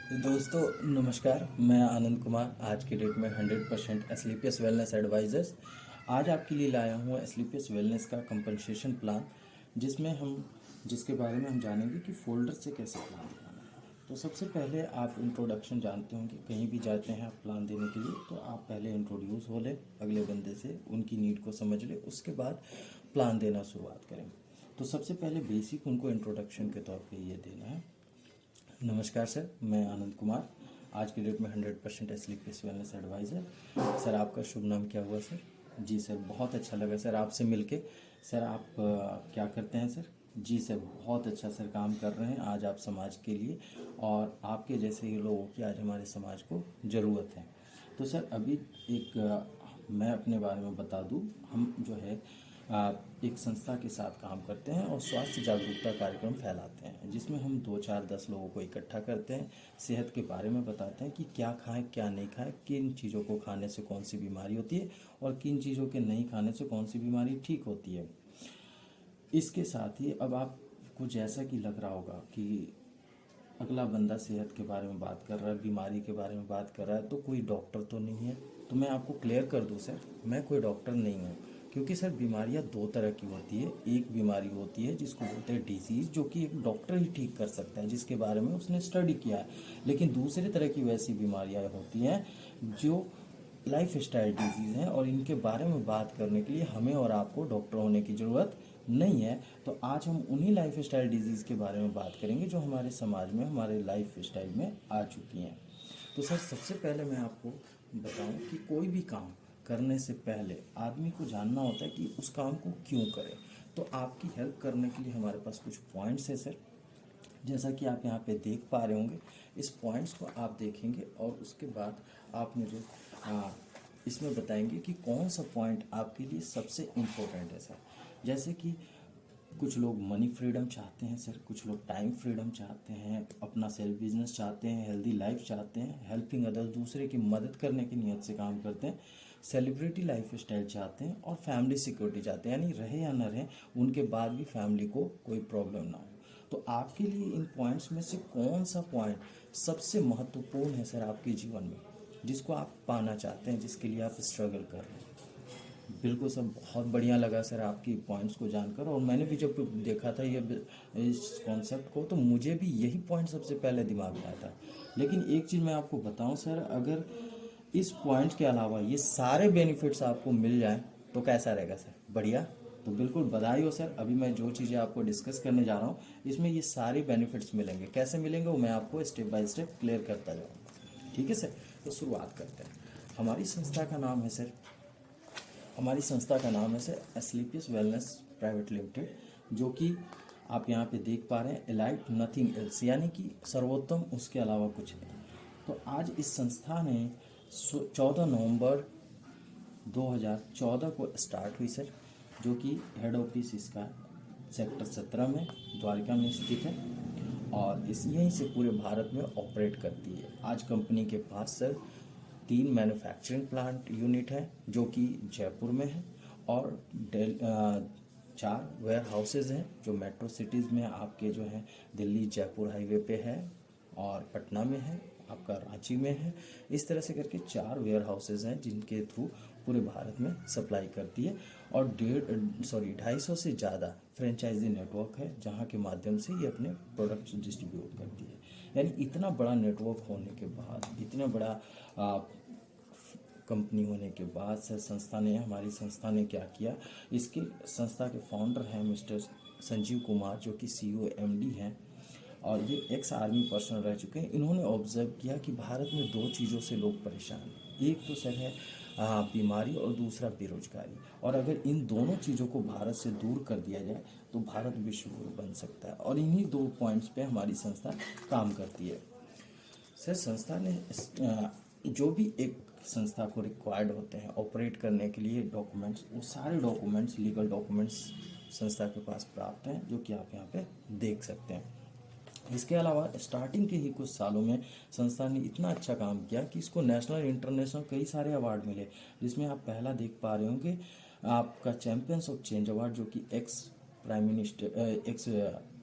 दोस्तों नमस्कार। मैं आनंद कुमार आज के डेट में 100% एस्लीपियस वेलनेस एडवाइज़र्स आज आपके लिए लाया हूँ एस्लीपियस वेलनेस का कंपनसेशन प्लान, जिसके बारे में हम जानेंगे कि फोल्डर से कैसे प्लान दिखाना है। तो सबसे पहले आप इंट्रोडक्शन जानते होंगे, कहीं भी जाते हैं आप प्लान देने के लिए तो आप पहले इंट्रोड्यूस हो लें अगले बंदे से, उनकी नीड को समझ लें, उसके बाद प्लान देना शुरुआत करें। तो सबसे पहले बेसिक उनको इंट्रोडक्शन के तौर पे ये देना है। नमस्कार सर, मैं आनंद कुमार आज की डेट में 100% एस्लीपियस वेलनेस एडवाइज़र। सर आपका शुभ नाम क्या हुआ सर? जी सर, बहुत अच्छा लगा सर आपसे मिलके। सर आप क्या करते हैं सर? जी सर, बहुत अच्छा सर काम कर रहे हैं आज आप समाज के लिए, और आपके जैसे ही लोगों की आज हमारे समाज को ज़रूरत है। तो सर अभी मैं अपने बारे में बता दूं, हम जो है एक संस्था के साथ काम करते हैं और स्वास्थ्य जागरूकता कार्यक्रम फैलाते हैं, जिसमें हम 2 4 10 लोगों को इकट्ठा करते हैं, सेहत के बारे में बताते हैं कि क्या खाएं क्या नहीं खाएं, किन चीज़ों को खाने से कौन सी बीमारी होती है और किन चीज़ों के नहीं खाने से कौन सी बीमारी ठीक होती है। इसके साथ ही अब आपको जैसा कि लग रहा होगा कि अगला बंदा सेहत के बारे में बात कर रहा है, बीमारी के बारे में बात कर रहा है, तो कोई डॉक्टर तो नहीं है। तो मैं आपको क्लियर कर दूं सर, मैं कोई डॉक्टर नहीं हूँ, क्योंकि सर बीमारियाँ 2 तरह की होती है। एक बीमारी होती है जिसको बोलते हैं डिजीज़, जो कि एक डॉक्टर ही ठीक कर सकता है जिसके बारे में उसने स्टडी किया है। लेकिन दूसरे तरह की वैसी बीमारियाँ होती हैं जो लाइफ स्टाइल डिजीज़ हैं, और इनके बारे में बात करने के लिए हमें और आपको डॉक्टर होने की ज़रूरत नहीं है। तो आज हम उन्हीं लाइफ स्टाइल डिजीज़ के बारे में बात करेंगे जो हमारे समाज में हमारे लाइफ स्टाइल में आ चुकी हैं। तो सर सबसे पहले मैं आपको बताऊं कि कोई भी काम करने से पहले आदमी को जानना होता है कि उस काम को क्यों करे। तो आपकी हेल्प करने के लिए हमारे पास कुछ पॉइंट्स है सर, जैसा कि आप यहाँ पे देख पा रहे होंगे। इस पॉइंट्स को आप देखेंगे और उसके बाद आप मुझे इसमें बताएंगे कि कौन सा पॉइंट आपके लिए सबसे इम्पोर्टेंट है सर। जैसे कि कुछ लोग मनी फ्रीडम चाहते हैं सर, कुछ लोग टाइम फ्रीडम चाहते हैं, अपना सेल्फ बिजनेस चाहते हैं, हेल्दी लाइफ चाहते हैं, हेल्पिंग अदर्स दूसरे की मदद करने की नीयत से काम करते हैं, सेलिब्रिटी लाइफ स्टाइल चाहते हैं, और फैमिली सिक्योरिटी चाहते हैं, यानी रहे या न रहे उनके बाद भी फैमिली को कोई प्रॉब्लम ना हो। तो आपके लिए इन पॉइंट्स में से कौन सा पॉइंट सबसे महत्वपूर्ण है सर आपके जीवन में, जिसको आप पाना चाहते हैं, जिसके लिए आप स्ट्रगल कर रहे हैं? बिल्कुल सर, बहुत बढ़िया लगा सर आपकी पॉइंट्स को जानकर, और मैंने भी जब देखा था ये इस कॉन्सेप्ट को तो मुझे भी यही पॉइंट सबसे पहले दिमाग में आया था। लेकिन एक चीज़ मैं आपको बताऊं सर, अगर इस पॉइंट के अलावा ये सारे बेनिफिट्स आपको मिल जाएं तो कैसा रहेगा सर? बढ़िया। तो बिल्कुल बधाई हो सर, अभी मैं जो चीज़ें आपको डिस्कस करने जा रहा हूँ इसमें ये सारे बेनिफिट्स मिलेंगे। कैसे मिलेंगे वो मैं आपको स्टेप बाय स्टेप क्लियर करता जाऊँगा। ठीक है सर, तो शुरुआत करते हैं। हमारी संस्था का नाम है सर हमारी संस्था का नाम है सर एस्लीपियस वेलनेस प्राइवेट लिमिटेड, जो कि आप यहाँ पे देख पा रहे हैं, एलाइट नथिंग एल्स, यानी कि सर्वोत्तम उसके अलावा कुछ नहीं। तो आज इस संस्था ने 14 नवंबर 2014 को स्टार्ट हुई सर, जो कि हेड ऑफिस इसका सेक्टर 17 में द्वारका में स्थित है, और इस यहीं से पूरे भारत में ऑपरेट करती है। आज कंपनी के पास सर 3 मैन्युफैक्चरिंग प्लांट यूनिट है जो कि जयपुर में है, और 4 वेयर हाउसेज हैं जो मेट्रो सिटीज़ में आपके जो है दिल्ली जयपुर हाईवे पे है, और पटना में है, आपका रांची में है। इस तरह से करके 4 वेयर हाउसेज हैं जिनके थ्रू पूरे भारत में सप्लाई करती है, और 250 से ज़्यादा फ्रेंचाइजी नेटवर्क है जहाँ के माध्यम से ये अपने प्रोडक्ट्स डिस्ट्रीब्यूट करती है। यानी इतना बड़ा नेटवर्क होने के बाद, इतना बड़ा कंपनी होने के बाद सर हमारी संस्था ने क्या किया, इसके संस्था के फाउंडर हैं मिस्टर संजीव कुमार, जो कि CEO MD हैं, और ये एक्स आर्मी पर्सन रह चुके हैं। इन्होंने ऑब्जर्व किया कि भारत में 2 चीज़ों से लोग परेशान हैं। एक तो सर है बीमारी, और दूसरा बेरोजगारी। और अगर इन दोनों चीज़ों को भारत से दूर कर दिया जाए तो भारत विश्व गुरु बन सकता है, और इन्हीं 2 पॉइंट्स पे हमारी संस्था काम करती है। सर संस्था ने जो भी एक संस्था को रिक्वायर्ड होते हैं ऑपरेट करने के लिए डॉक्यूमेंट्स, वो सारे डॉक्यूमेंट्स, लीगल डॉक्यूमेंट्स संस्था के पास प्राप्त हैं, जो कि आप यहाँ पे देख सकते हैं। इसके अलावा स्टार्टिंग के ही कुछ सालों में संस्था ने इतना अच्छा काम किया कि इसको नेशनल इंटरनेशनल कई सारे अवार्ड मिले, जिसमें आप पहला देख पा रहे होंगे आपका चैंपियंस ऑफ चेंज अवार्ड, जो कि ex prime minister ex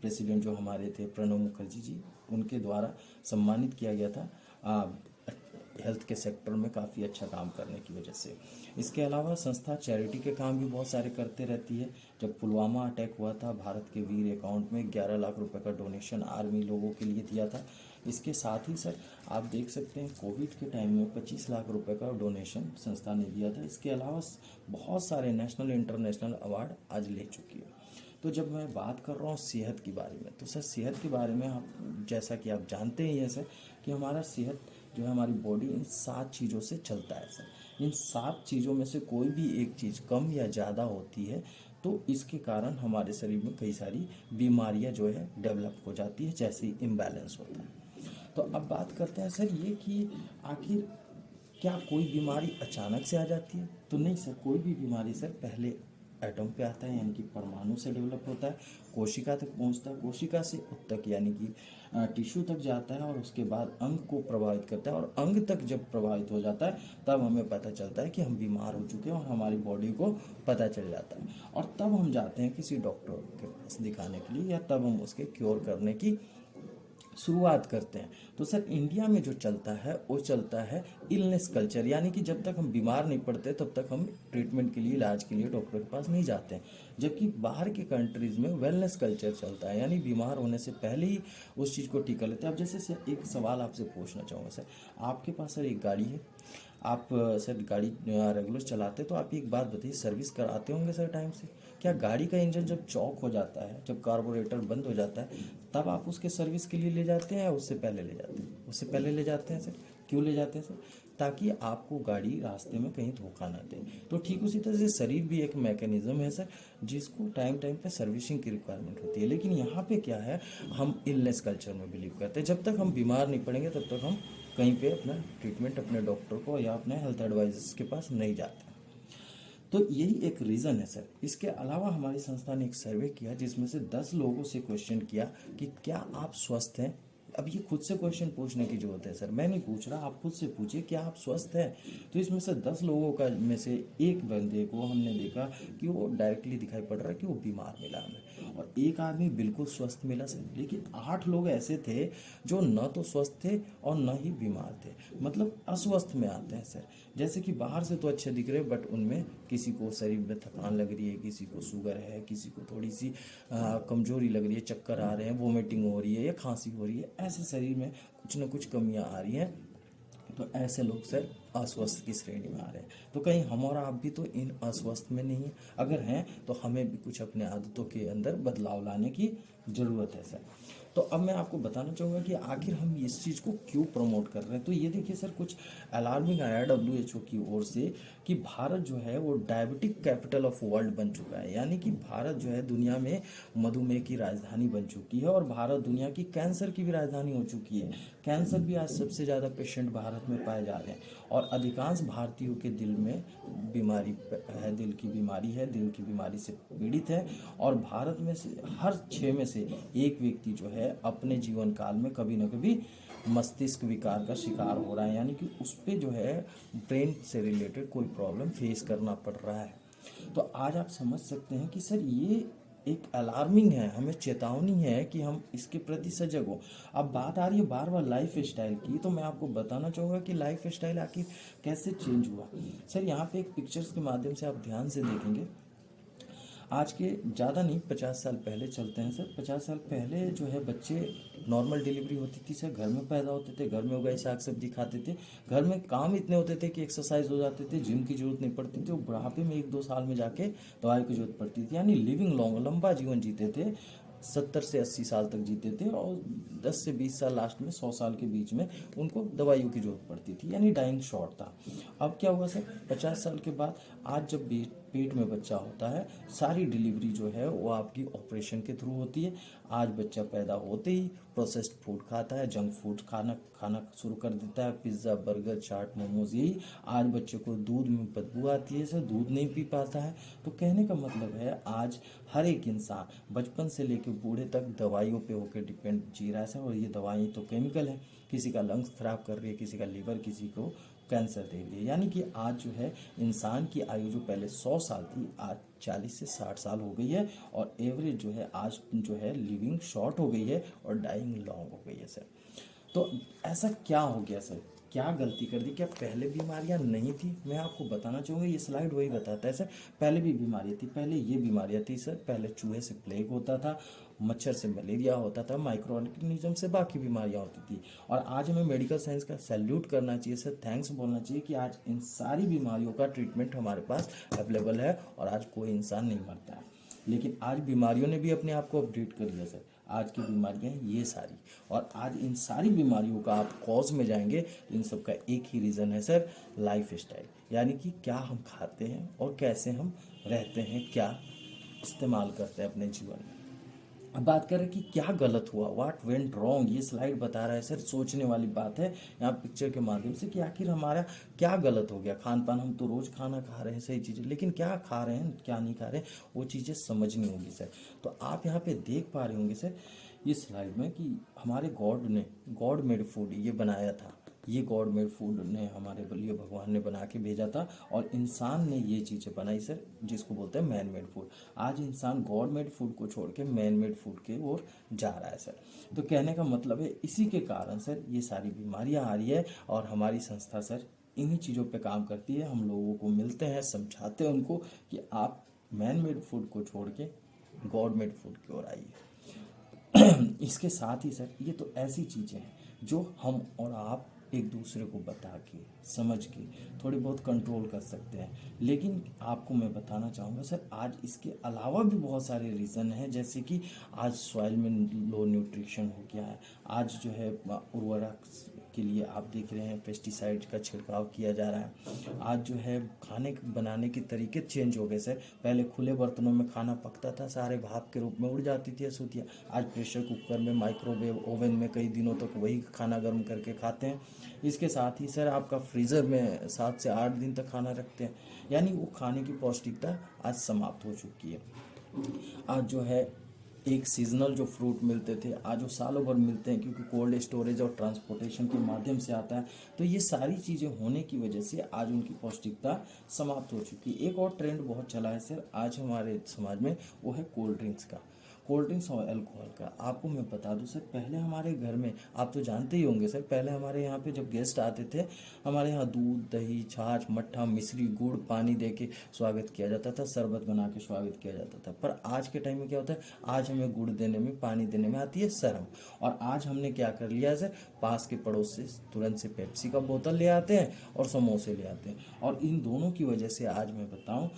president जो हमारे थे प्रणब मुखर्जी जी, उनके द्वारा सम्मानित किया गया था हेल्थ के सेक्टर में काफ़ी अच्छा काम करने की वजह से। इसके अलावा संस्था चैरिटी के काम भी बहुत सारे करते रहती है। जब पुलवामा अटैक हुआ था, भारत के वीर अकाउंट में 11 लाख रुपए का डोनेशन आर्मी लोगों के लिए दिया था। इसके साथ ही सर आप देख सकते हैं कोविड के टाइम में 25 लाख रुपए का डोनेशन संस्था ने दिया था। इसके अलावा बहुत सारे नेशनल इंटरनेशनल अवार्ड आज ले चुकी है। तो जब मैं बात कर रहा हूँ सेहत के बारे में, तो सर सेहत के बारे में आप जैसा कि आप जानते ही हैं सर कि हमारा सेहत जो है, हमारी बॉडी इन 7 चीज़ों से चलता है सर। इन 7 चीज़ों में से कोई भी एक चीज़ कम या ज़्यादा होती है तो इसके कारण हमारे शरीर में कई सारी बीमारियां जो है डेवलप हो जाती है, जैसे इम्बैलेंस होता है। तो अब बात करते हैं सर ये कि आखिर क्या कोई बीमारी अचानक से आ जाती है? तो नहीं सर, कोई भी बीमारी सर पहले एटम पे आता है, यानी कि परमाणु से डेवलप होता है, कोशिका तक पहुंचता है, कोशिका से उत्तक यानी कि टिश्यू तक जाता है और उसके बाद अंग को प्रभावित करता है। और अंग तक जब प्रभावित हो जाता है तब हमें पता चलता है कि हम बीमार हो चुके हैं और हमारी बॉडी को पता चल जाता है। और तब हम जाते हैं किसी डॉक्टर के पास दिखाने के लिए, या तब हम उसके क्योर करने की शुरुआत करते हैं। तो सर इंडिया में जो चलता है वो चलता है इलनेस कल्चर, यानी कि जब तक हम बीमार नहीं पड़ते तब तक हम ट्रीटमेंट के लिए, इलाज के लिए डॉक्टर के पास नहीं जाते हैं। जबकि बाहर के कंट्रीज में वेलनेस कल्चर चलता है, यानी बीमार होने से पहले ही उस चीज़ को ठीक कर लेते हैं। अब जैसे सर एक सवाल आपसे पूछना चाहूँगा सर, आपके पास सर एक गाड़ी है, आप सर गाड़ी रेगुलर चलाते, तो आप एक बात बताइए, सर्विस कराते होंगे सर टाइम से? क्या गाड़ी का इंजन जब चौक हो जाता है, जब कार्बोरेटर बंद हो जाता है, तब आप उसके सर्विस के लिए ले जाते हैं या उससे पहले ले जाते हैं? उससे पहले ले जाते हैं सर। क्यों ले जाते हैं सर? ताकि आपको गाड़ी रास्ते में कहीं धोखा ना दे। तो ठीक उसी तरह से शरीर भी एक मैकेनिज्म है सर, जिसको टाइम टाइम पे सर्विसिंग की रिक्वायरमेंट होती है। लेकिन यहाँ पे क्या है, हम इलनेस कल्चर में बिलीव करते हैं। जब तक हम बीमार नहीं पड़ेंगे तब तक हम कहीं पे अपना ट्रीटमेंट अपने डॉक्टर को या अपने हेल्थ एडवाइजर्स के पास नहीं जाते। तो यही एक रीज़न है सर। इसके अलावा हमारी संस्था ने एक सर्वे किया जिसमें से 10 लोगों से क्वेश्चन किया कि क्या आप स्वस्थ हैं। अब ये खुद से क्वेश्चन पूछने की जरूरत है सर, मैं नहीं पूछ रहा, आप खुद से पूछिए क्या आप स्वस्थ हैं। तो इसमें से 10 लोगों का में से एक बंदे को हमने देखा कि वो डायरेक्टली दिखाई पड़ रहा है कि वो बीमार मिला हमें, और एक आदमी बिल्कुल स्वस्थ मिला सर। लेकिन 8 लोग ऐसे थे जो न तो स्वस्थ थे और न ही बीमार थे, मतलब अस्वस्थ में आते हैं सर। जैसे कि बाहर से तो अच्छे दिख रहे हैं, बट उनमें किसी को शरीर में थकान लग रही है, किसी को शुगर है, किसी को थोड़ी सी कमजोरी लग रही है, चक्कर आ रहे हैं, वोमिटिंग हो रही है या खांसी हो रही है, ऐसे शरीर में कुछ ना कुछ कमियां आ रही हैं। तो ऐसे लोग सर अस्वस्थ की श्रेणी में आ रहे हैं। तो कहीं हम और आप भी तो इन अस्वस्थ में नहीं है? अगर हैं तो हमें भी कुछ अपने आदतों के अंदर बदलाव लाने की ज़रूरत है सर। तो अब मैं आपको बताना चाहूँगा कि आखिर हम इस चीज़ को क्यों प्रमोट कर रहे हैं। तो ये देखिए सर, कुछ अलार्मिंग आया WHO की ओर से कि भारत जो है वो डायबिटिक कैपिटल ऑफ वर्ल्ड बन चुका है, यानी कि भारत जो है दुनिया में मधुमेह की राजधानी बन चुकी है, और भारत दुनिया की कैंसर की भी राजधानी हो चुकी है। कैंसर भी आज सबसे ज़्यादा पेशेंट भारत में पाए जा रहे हैं, और अधिकांश भारतीयों के दिल में बीमारी है, दिल की बीमारी है, दिल की बीमारी से पीड़ित है। और भारत में से हर 6 में से एक व्यक्ति जो है अपने जीवन काल में कभी ना कभी मस्तिष्क विकार का शिकार हो रहा है, यानी कि उस पर जो है ब्रेन से रिलेटेड कोई प्रॉब्लम फेस करना पड़ रहा है। तो आज आप समझ सकते हैं कि सर ये एक अलार्मिंग है, हमें चेतावनी है कि हम इसके प्रति सजग हो। अब बात आ रही है बार बार लाइफ स्टाइल की, तो मैं आपको बताना चाहूँगा कि लाइफ स्टाइल आखिर कैसे चेंज हुआ। सर यहाँ पे एक पिक्चर्स के माध्यम से आप ध्यान से देखेंगे, आज के ज़्यादा नहीं 50 साल पहले चलते हैं सर। 50 साल पहले जो है बच्चे नॉर्मल डिलीवरी होती थी सर, घर में पैदा होते थे, घर में उगाई साग सब्जी खाते थे, घर में काम इतने होते थे कि एक्सरसाइज हो जाते थे, जिम की जरूरत नहीं पड़ती थी, और बुढ़ापे में 1-2 साल में जाके दवाई की जरूरत पड़ती थी, यानी लिविंग लॉन्ग, लंबा जीवन जीते थे। 70 से 80 साल तक जीते थे, और 10 से 20 साल लास्ट में 100 साल के बीच में उनको दवाइयों की जरूरत पड़ती थी, यानी डाइंग शॉर्ट था। अब क्या हुआ सर, 50 साल के बाद आज जब पेट में बच्चा होता है, सारी डिलीवरी जो है वो आपकी ऑपरेशन के थ्रू होती है। आज बच्चा पैदा होते ही प्रोसेस्ड फूड खाता है, जंक फूड खाना खाना शुरू कर देता है, पिज्ज़ा बर्गर चाट मोमोज, यही। आज बच्चे को दूध में बदबू आती है सर, दूध नहीं पी पाता है। तो कहने का मतलब है आज हर एक इंसान बचपन से लेकर बूढ़े तक दवाइयों पे होकर डिपेंड जी रहा है सर। और ये दवाई तो केमिकल है, किसी का लंग्स खराब कर रही है, किसी का लीवर, किसी को कैंसर दे रही है। यानी कि आज जो है इंसान की आयु जो पहले 100 साल थी आज 40 से 60 साल हो गई है, और एवरेज जो है आज जो है लिविंग शॉर्ट हो गई है और डाइंग लॉन्ग हो गई है सर। तो ऐसा क्या हो गया सर, क्या गलती कर दी, क्या पहले बीमारियां नहीं थी? मैं आपको बताना चाहूँगा, ये स्लाइड वही बताता है सर। पहले भी बीमारियां थी, पहले ये बीमारियां थी सर। पहले चूहे से प्लेग होता था, मच्छर से मलेरिया होता था, माइक्रो ऑर्गेनिज्म से बाकी बीमारियां होती थी। और आज हमें मेडिकल साइंस का सैल्यूट करना चाहिए सर, थैंक्स बोलना चाहिए कि आज इन सारी बीमारियों का ट्रीटमेंट हमारे पास अवेलेबल है और आज कोई इंसान नहीं मरता है। लेकिन आज बीमारियों ने भी अपने आप को अपडेट कर लिया सर। आज की बीमारियां हैं ये सारी, और आज इन सारी बीमारियों का आप कॉज में जाएंगे तो इन सब का एक ही रीज़न है सर, लाइफ स्टाइल। यानी कि क्या हम खाते हैं और कैसे हम रहते हैं, क्या इस्तेमाल करते हैं अपने जीवन में। अब बात करें कि क्या गलत हुआ, व्हाट वेंट रॉन्ग, ये स्लाइड बता रहा है सर। सोचने वाली बात है यहाँ पिक्चर के माध्यम से कि आखिर हमारा क्या गलत हो गया। खान पान, हम तो रोज़ खाना खा रहे हैं सही चीज़ें, लेकिन क्या खा रहे हैं क्या नहीं खा रहे हैं वो चीज़ें समझनी होगी सर। तो आप यहाँ पे देख पा रहे होंगे सर इस स्लाइड में कि हमारे गॉड ने गॉड मेड फूड ये बनाया था। ये गॉड मेड फूड ने हमारे लिए भगवान ने बना के भेजा था, और इंसान ने ये चीज़ें बनाई सर, जिसको बोलते हैं मैन मेड फूड। आज इंसान गॉड मेड फूड को छोड़ के मैन मेड फूड के ओर जा रहा है सर। तो कहने का मतलब है इसी के कारण सर ये सारी बीमारियां आ रही है, और हमारी संस्था सर इन्हीं चीज़ों पे काम करती है। हम लोगों को मिलते हैं, समझाते हैं उनको कि आप मैन मेड फूड को छोड़ के गॉड मेड फूड की ओर आइए। इसके साथ ही सर ये तो ऐसी चीज़ें हैं जो हम और आप एक दूसरे को बता के समझ के थोड़ी बहुत कंट्रोल कर सकते हैं। लेकिन आपको मैं बताना चाहूँगा सर आज इसके अलावा भी बहुत सारे रीज़न हैं, जैसे कि आज सॉइल में लो न्यूट्रिशन हो गया है। आज जो है उर्वरक के लिए आप देख रहे हैं पेस्टिसाइड का छिड़काव किया जा रहा है। आज जो है खाने बनाने के तरीके चेंज हो गए सर। पहले खुले बर्तनों में खाना पकता था, सारे भाप के रूप में उड़ जाती थी अशुद्धियाँ। आज प्रेशर कुकर में, माइक्रोवेव ओवन में कई दिनों तक वही खाना गर्म करके खाते हैं। इसके साथ ही सर आपका फ्रीज़र में 7 से 8 दिन तक खाना रखते हैं। यानी वो खाने की पौष्टिकता आज समाप्त हो चुकी है। आज जो है एक सीजनल जो फ्रूट मिलते थे आज वो सालों भर मिलते हैं, क्योंकि कोल्ड स्टोरेज और ट्रांसपोर्टेशन के माध्यम से आता है। तो ये सारी चीज़ें होने की वजह से आज उनकी पौष्टिकता समाप्त हो चुकी है। एक और ट्रेंड बहुत चला है सर आज हमारे समाज में, वो है कोल्ड ड्रिंक्स का। कोल्ड ड्रिंक्स और अल्कोहल का आपको मैं बता दूं सर, पहले हमारे घर में आप तो जानते ही होंगे सर, पहले हमारे यहाँ पे जब गेस्ट आते थे हमारे यहाँ दूध, दही, छाछ, मट्ठा, मिश्री, गुड़, पानी दे के स्वागत किया जाता था, शरबत बना के स्वागत किया जाता था। पर आज के टाइम में क्या होता है, आज हमें गुड़ देने में, पानी देने में आती है शर्म। और आज हमने क्या कर लिया है सर, पास के पड़ोस से तुरंत से पेप्सी का बोतल ले आते हैं और समोसे ले आते हैं। और इन दोनों की वजह से आज मैं बताऊं,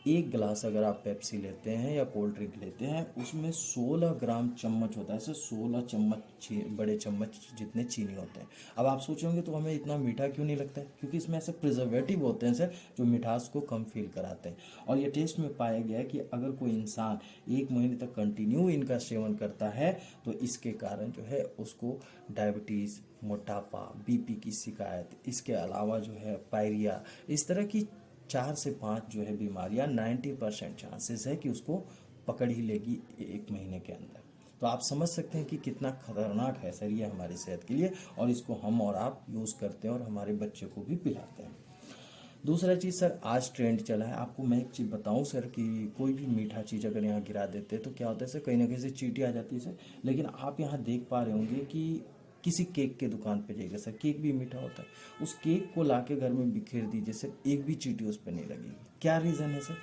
एक गिलास अगर आप पेप्सी लेते हैं या कोल्ड ड्रिंक लेते हैं उसमें 16 ग्राम चम्मच होता है सर, 16 चम्मच बड़े चम्मच जितने चीनी होते हैं। अब आप सोचेंगे तो हमें इतना मीठा क्यों नहीं लगता है, क्योंकि इसमें ऐसे प्रिजर्वेटिव होते हैं सर जो मिठास को कम फील कराते हैं। और ये टेस्ट में पाया गया है कि अगर कोई इंसान 1 महीने तक कंटिन्यू इनका सेवन करता है तो इसके कारण जो है उसको डायबिटीज़, मोटापा, बीपी की शिकायत, इसके अलावा जो है पायरिया, इस तरह की 4 से 5 जो है बीमारियां 90% चांसेस है कि उसको पकड़ ही लेगी 1 महीने के अंदर। तो आप समझ सकते हैं कि कितना खतरनाक है सर ये हमारी सेहत के लिए, और इसको हम और आप यूज़ करते हैं और हमारे बच्चे को भी पिलाते हैं। दूसरा चीज़ सर आज ट्रेंड चला है, आपको मैं एक चीज़ बताऊं सर कि कोई भी मीठा चीज़ अगर यहाँ गिरा देते हैं तो क्या होता है सर, कहीं ना कहीं से चींटी आ जाती है सर। लेकिन आप यहाँ देख पा रहे होंगे कि किसी केक के दुकान पे जाइएगा सर, केक भी मीठा होता है, उस केक को लाके घर में बिखेर दीजिए सर, एक भी चींटी उस पर नहीं लगेगी। क्या रीज़न है सर,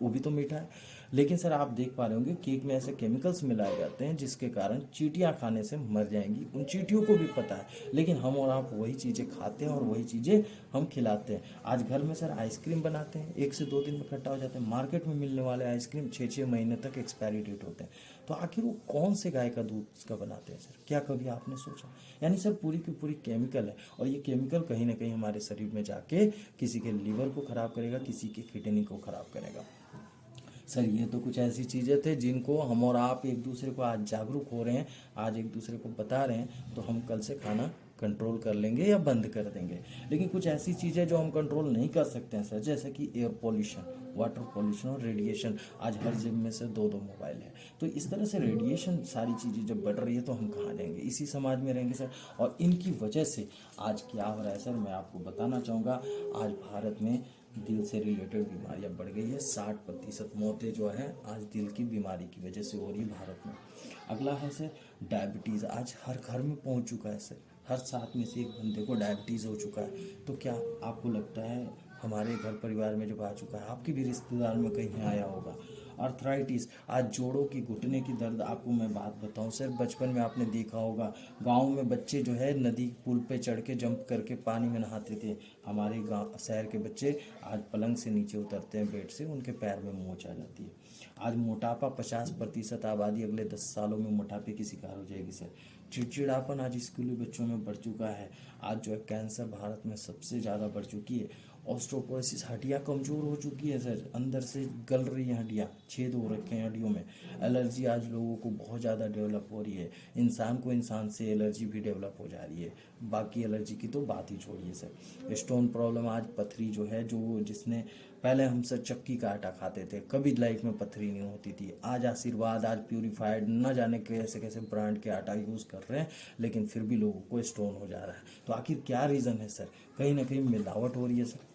वो भी तो मीठा है। लेकिन सर आप देख पा रहे होंगे केक में ऐसे केमिकल्स मिलाए जाते हैं जिसके कारण चींटियां खाने से मर जाएंगी, उन चींटियों को भी पता है। लेकिन हम और आप वही चीज़ें खाते हैं और वही चीज़ें हम खिलाते हैं। आज घर में सर आइसक्रीम बनाते हैं, 1 से 2 दिन में खट्टा हो जाते हैं। मार्केट में मिलने वाले आइसक्रीम 6-6 महीने तक एक्सपायरी डेट होते हैं। तो आखिर वो कौन से गाय का दूध का बनाते हैं सर, क्या कभी आपने सोचा? यानी सर पूरी की पूरी केमिकल है, और ये केमिकल कहीं ना कहीं हमारे शरीर में जाके किसी के लीवर को ख़राब करेगा, किसी के किडनी को ख़राब करेगा। सर ये तो कुछ ऐसी चीज़ें थे जिनको हम और आप एक दूसरे को आज जागरूक हो रहे हैं, आज एक दूसरे को बता रहे हैं, तो हम कल से खाना कंट्रोल कर लेंगे या बंद कर देंगे। लेकिन कुछ ऐसी चीज़ें जो हम कंट्रोल नहीं कर सकते हैं सर, जैसे कि एयर पॉल्यूशन, वाटर पॉल्यूशन और रेडिएशन। आज हर जिम में से 2-2 मोबाइल है। तो इस तरह से रेडिएशन सारी चीज़ें जब बढ़ रही है तो हम कहाँ जाएंगे, इसी समाज में रहेंगे सर। और इनकी वजह से आज क्या हो रहा है सर, मैं आपको बताना चाहूँगा। आज भारत में दिल से रिलेटेड बीमारियां बढ़ गई है। 60% मौतें जो है आज दिल की बीमारी की वजह से हो रही है भारत में। अगला है सर डायबिटीज़। आज हर घर में पहुंच चुका है सर, हर 7 में से 1 बंदे को डायबिटीज़ हो चुका है। तो क्या आपको लगता है हमारे घर परिवार में जब आ चुका है, आपके भी रिश्तेदार में कहीं आया होगा। आर्थराइटिस, आज जोड़ों की घुटने की दर्द। आपको मैं बात बताऊं सर, बचपन में आपने देखा होगा गांव में बच्चे जो है नदी पुल पे चढ़ के जंप करके पानी में नहाते थे। हमारे गांव शहर के बच्चे आज पलंग से नीचे उतरते हैं बेड से, उनके पैर में मोच आ जाती है। आज मोटापा 50% आबादी अगले 10 सालों में मोटापे की शिकार हो जाएगी सर। चिड़चिड़ापन आज स्कूली बच्चों में बढ़ चुका है। आज जो है कैंसर भारत में सबसे ज़्यादा बढ़ चुकी है। ऑस्टियोपोरोसिस, हड्डियाँ कमज़ोर हो चुकी है सर, अंदर से गल रही हैं हड्डियाँ, छेद हो रखे हैं हड्डियों में। एलर्जी आज लोगों को बहुत ज़्यादा डेवलप हो रही है। इंसान को इंसान से एलर्जी भी डेवलप हो जा रही है। बाकी एलर्जी की तो बात ही छोड़िए सर। स्टोन प्रॉब्लम, आज पथरी जो है, जो जिसने पहले हम सर चक्की का आटा खाते थे, कभी लाइफ में पथरी नहीं होती थी। आज आशीर्वाद, आज प्यूरीफाइड, न जाने कैसे कैसे ब्रांड के आटा यूज़ कर रहे हैं, लेकिन फिर भी लोगों को स्टोन हो जा रहा है। तो आखिर क्या रीज़न है सर? कहीं ना कहीं मिलावट हो रही है सर।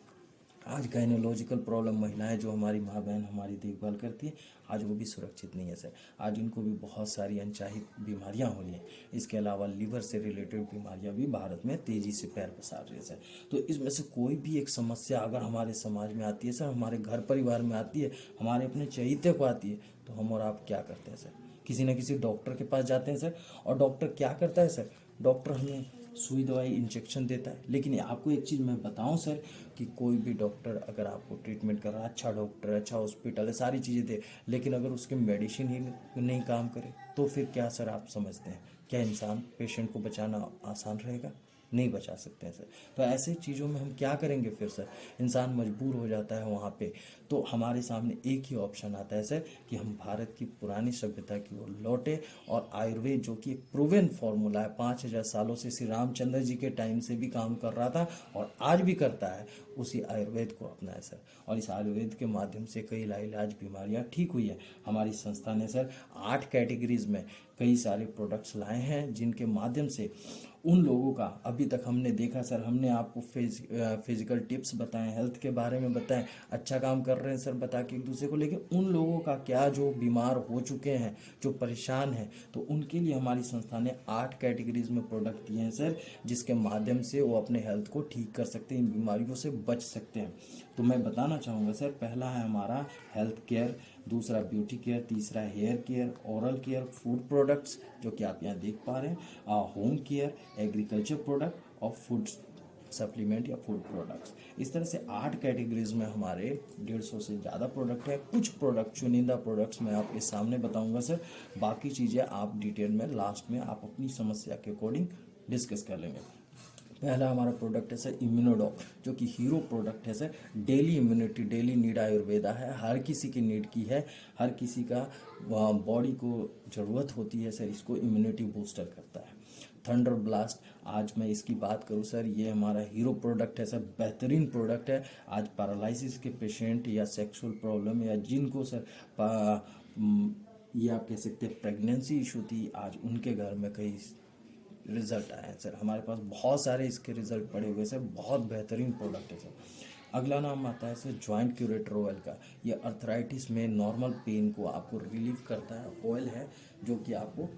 आज गायनोलॉजिकल प्रॉब्लम, महिलाएं जो हमारी माँ बहन हमारी देखभाल करती है, आज वो भी सुरक्षित नहीं है सर। आज उनको भी बहुत सारी अनचाही बीमारियां हो रही हैं। इसके अलावा लीवर से रिलेटेड बीमारियां भी भारत में तेज़ी से पैर पसार रही है सर। तो इसमें से कोई भी एक समस्या अगर हमारे समाज में आती है सर, हमारे घर परिवार में आती है, हमारे अपने चहीते को आती है, तो हम और आप क्या करते हैं सर? किसी न किसी डॉक्टर के पास जाते हैं सर। और डॉक्टर क्या करता है सर? डॉक्टर हमें सुई दवाई इंजेक्शन देता है। लेकिन आपको एक चीज़ मैं बताऊं सर, कि कोई भी डॉक्टर अगर आपको ट्रीटमेंट कर रहा है, अच्छा डॉक्टर, अच्छा हॉस्पिटल है, सारी चीज़ें दे, लेकिन अगर उसके मेडिसिन ही नहीं काम करे, तो फिर क्या सर आप समझते हैं? क्या इंसान पेशेंट को बचाना आसान रहेगा? नहीं बचा सकते हैं सर। तो ऐसे चीज़ों में हम क्या करेंगे फिर सर? इंसान मजबूर हो जाता है वहाँ पे। तो हमारे सामने एक ही ऑप्शन आता है सर, कि हम भारत की पुरानी सभ्यता की ओर लौटे, और आयुर्वेद जो कि एक प्रूवन फार्मूला है, 5000 सालों से श्री रामचंद्र जी के टाइम से भी काम कर रहा था और आज भी करता है, उसी आयुर्वेद को अपनाए सर। और इस आयुर्वेद के माध्यम से कई लाइलाज बीमारियां ठीक हुई है। हमारी संस्था ने सर 8 कैटेगरीज में कई सारे प्रोडक्ट्स लाए हैं, जिनके माध्यम से उन लोगों का, अभी तक हमने देखा सर, हमने आपको फिजिकल टिप्स बताएं, हेल्थ के बारे में बताएं, अच्छा काम कर रहे हैं सर बता के एक दूसरे को, लेकिन उन लोगों का क्या जो बीमार हो चुके हैं, जो परेशान हैं, तो उनके लिए हमारी संस्था ने 8 कैटेगरीज में प्रोडक्ट दिए हैं सर, जिसके माध्यम से वो अपने हेल्थ को ठीक कर सकते हैं, इन बीमारियों से बच सकते हैं। तो मैं बताना चाहूँगा सर, पहला है हमारा हेल्थ केयर, दूसरा ब्यूटी केयर, तीसरा hair care, oral care, food products जो कि आप यहाँ देख पा रहे हैं, होम केयर, एग्रीकल्चर प्रोडक्ट और फूड सप्लीमेंट या फूड प्रोडक्ट्स। इस तरह से 8 कैटेगरीज में हमारे 150 से ज़्यादा प्रोडक्ट है। कुछ प्रोडक्ट, चुनिंदा प्रोडक्ट्स मैं आपके सामने बताऊंगा सर, बाकी चीज़ें आप डिटेल में लास्ट में आप अपनी समस्या के अकॉर्डिंग डिस्कस कर लेंगे। पहला हमारा प्रोडक्ट है सर इम्यूनोडॉक, जो कि हीरो प्रोडक्ट है sir. Daily immunity, daily need Ayurveda है, हर किसी की नीड की है, हर किसी का बॉडी को ज़रूरत होती है सर, इसको इम्यूनिटी बूस्टर करता है। थंडर ब्लास्ट, आज मैं इसकी बात करूं सर, ये हमारा हीरो प्रोडक्ट है सर, बेहतरीन प्रोडक्ट है। आज पैरालिसिस के पेशेंट या सेक्सुअल प्रॉब्लम या जिनको सर ये आप कह सकते हैं प्रेगनेंसी इशू थी, आज उनके घर में कई रिजल्ट आए हैं सर। हमारे पास बहुत सारे इसके रिजल्ट पड़े हुए सर, बहुत बेहतरीन प्रोडक्ट है सर। अगला नाम आता है सर जॉइंट क्यूरेटर ऑयल का। ये अर्थराइटिस में नॉर्मल पेन को आपको रिलीफ करता है, ऑयल है जो कि आपको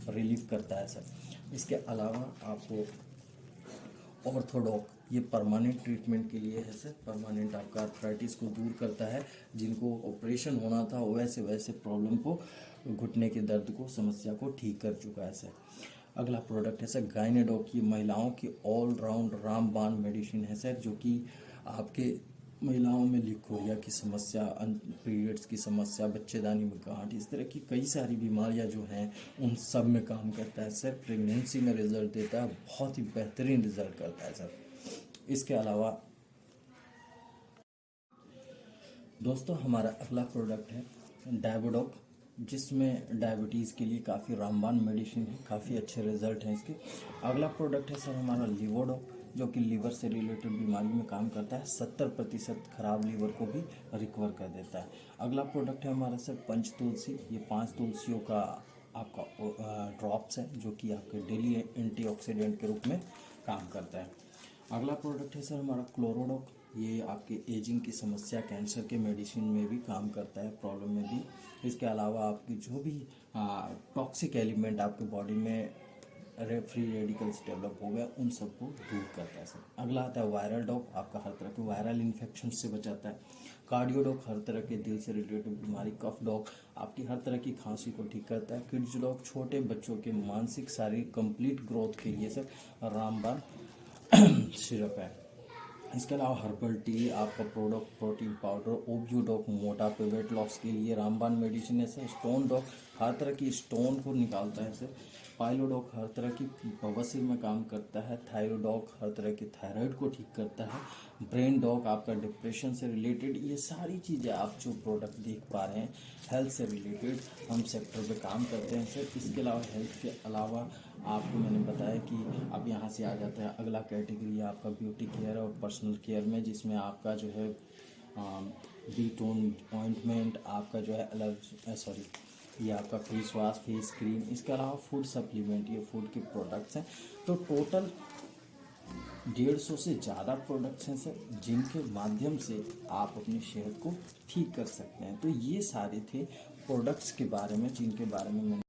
रिलीफ करता है सर। इसके अलावा आपको ऑर्थोडॉक, ये परमानेंट ट्रीटमेंट के लिए है सर, परमानेंट आपका अर्थराइटिस को दूर करता है। जिनको ऑपरेशन होना था वैसे वैसे प्रॉब्लम को, घुटने के दर्द को, समस्या को ठीक कर चुका है सर। अगला प्रोडक्ट है सर गायनेडॉक, ये महिलाओं की ऑल राउंड रामबाण मेडिसिन है सर, जो कि आपके महिलाओं में लिकोरिया की समस्या, पीरियड्स की समस्या, बच्चेदानी में गांठ, इस तरह की कई सारी बीमारियां जो हैं उन सब में काम करता है सर। प्रेगनेंसी में रिजल्ट देता है, बहुत ही बेहतरीन रिजल्ट करता है सर। इसके अलावा दोस्तों हमारा अगला प्रोडक्ट है डायबोडॉक, जिसमें डायबिटीज़ के लिए काफ़ी रामबाण मेडिसिन है, काफ़ी अच्छे रिजल्ट हैं इसके। अगला प्रोडक्ट है सर हमारा लिवोडॉक, जो कि लीवर से रिलेटेड बीमारी में काम करता है। 70% खराब लीवर को भी रिकवर कर देता है। अगला प्रोडक्ट है हमारा सर पंच तुलसी। ये 5 तुलसियों का आपका ड्रॉप्स है जो कि आपके डेली एंटीऑक्सीडेंट के रूप में काम करता है। अगला प्रोडक्ट है सर हमारा क्लोरोडॉक। ये आपके एजिंग की समस्या, कैंसर के मेडिसिन में भी काम करता है, प्रॉब्लम में भी। इसके अलावा आपकी जो भी टॉक्सिक एलिमेंट आपके बॉडी में फ्री रेडिकल्स डेवलप हो गए उन सबको दूर करता है सर। अगला आता है वायरल डॉग। आपका हर तरह के वायरल इन्फेक्शन से बचाता है। कार्डियो डॉग हर तरह के दिल से रिलेटेड बीमारी। कफ डॉग आपकी हर तरह की खांसी को ठीक करता है। किड्स डॉग छोटे बच्चों के मानसिक शारीरिक कंप्लीट ग्रोथ के लिए सर रामबाण सिरप है। इसके अलावा हर्बल टी आपका प्रोडक्ट प्रोटीन पाउडर। ओब्यू डॉग मोटापे वेट लॉस के लिए रामबाण मेडिसिन है सर। स्टोन डॉग हर तरह की स्टोन को निकालता है सर। पाइलोडॉग हर तरह की बवासीर में काम करता है। थायरोडॉग हर तरह की थायराइड को ठीक करता है। ब्रेन डॉग आपका डिप्रेशन से रिलेटेड। ये सारी चीज़ें आप जो प्रोडक्ट देख पा रहे हैं हेल्थ से रिलेटेड हम सेक्टर पे काम करते हैं सर। इसके अलावा हेल्थ के अलावा आपको मैंने बताया कि अब यहाँ से आ जाता है अगला कैटेगरी है आपका ब्यूटी केयर और पर्सनल केयर में, जिसमें आपका जो है बीटोन ऑइंटमेंट, आपका जो है ये आपका फेस वॉश, फेस क्रीम। इसके अलावा फूड सप्लीमेंट, ये फूड के प्रोडक्ट्स हैं। तो टोटल 150 से ज़्यादा प्रोडक्ट्स हैं सर जिनके माध्यम से आप अपनी सेहत को ठीक कर सकते हैं। तो ये सारे थे प्रोडक्ट्स के बारे में जिनके बारे में मैंने